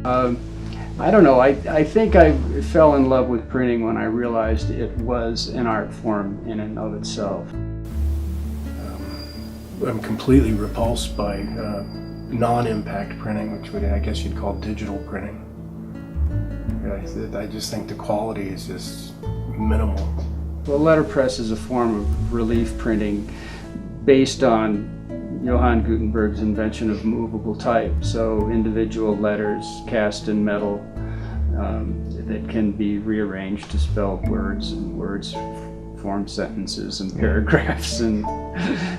I don't know, I think I fell in love with printing when I realized it was an art form in and of itself. I'm completely repulsed by non-impact printing, which I guess you'd call digital printing. I just think the quality is just minimal. Well, letterpress is a form of relief printing based on Johann Gutenberg's invention of movable type. So individual letters cast in metal that can be rearranged to spell words, and words form sentences and paragraphs and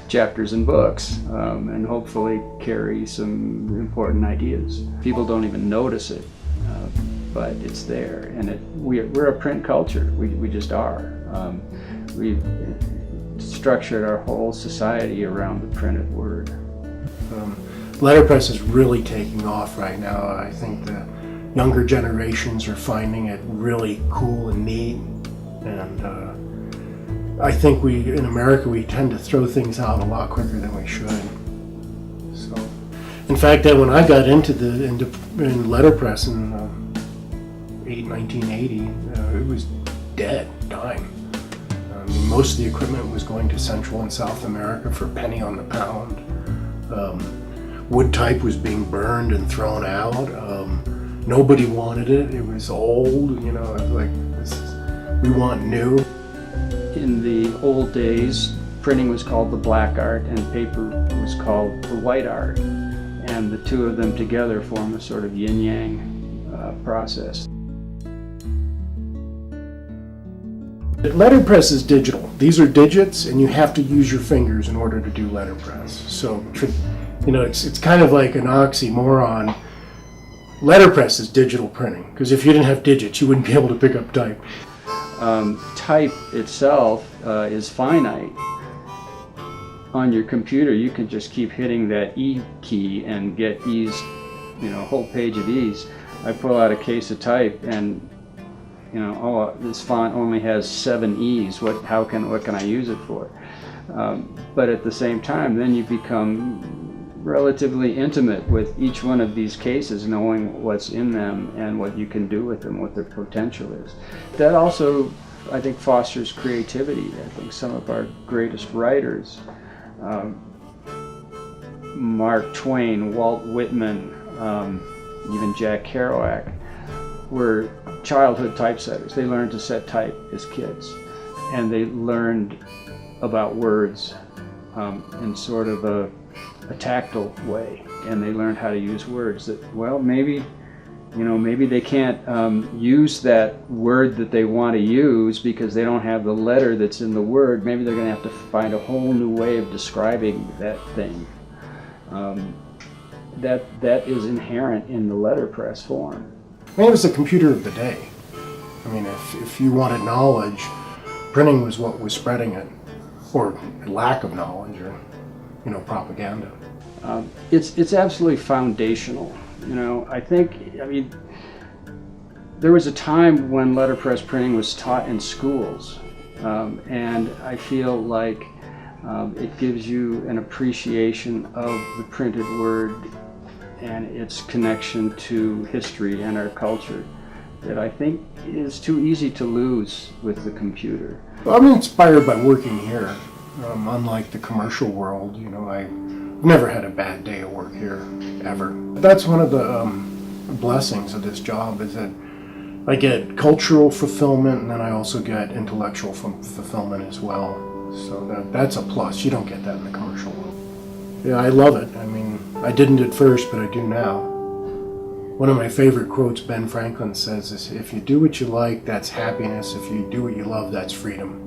chapters in books, and hopefully carry some important ideas. People don't even notice it, but it's there, and we're a print culture. We just are. We've structured our whole society around the printed word. Letterpress is really taking off right now. I think the younger generations are finding it really cool and neat, and I think in America we tend to throw things out a lot quicker than we should. So, in fact, when I got into letterpress in 1980, it was dead, dying. Most of the equipment was going to Central and South America for a penny on the pound. Wood type was being burned and thrown out. Nobody wanted it. It was old, like we want new. In the old days, printing was called the black art and paper was called the white art. And the two of them together form a sort of yin-yang process. Letterpress is digital. These are digits, and you have to use your fingers in order to do letterpress. So, it's kind of like an oxymoron. Letterpress is digital printing, because if you didn't have digits, you wouldn't be able to pick up type. Type itself is finite. On your computer, you can just keep hitting that E key and get E's, a whole page of E's. I pull out a case of type and this font only has 7 E's. What can I use it for? But at the same time, then you become relatively intimate with each one of these cases, knowing what's in them and what you can do with them, what their potential is. That also, I think, fosters creativity. I think some of our greatest writers, Mark Twain, Walt Whitman, even Jack Kerouac, were childhood typesetters. They learned to set type as kids, and they learned about words in sort of a tactile way, and they learned how to use words that, well, maybe they can't use that word that they want to use because they don't have the letter that's in the word. Maybe they're going to have to find a whole new way of describing that thing. That is inherent in the letterpress form. It was the computer of the day. If you wanted knowledge, printing was what was spreading it, or lack of knowledge, or propaganda. It's absolutely foundational. I think there was a time when letterpress printing was taught in schools, and I feel like it gives you an appreciation of the printed word and its connection to history and our culture that I think is too easy to lose with the computer. I'm inspired by working here. Unlike the commercial world, I've never had a bad day at work here, ever. That's one of the blessings of this job, is that I get cultural fulfillment, and then I also get intellectual fulfillment as well. So that's a plus. You don't get that in the commercial world. Yeah, I love it. I didn't at first, but I do now. One of my favorite quotes Ben Franklin says is, if you do what you like, that's happiness. If you do what you love, that's freedom.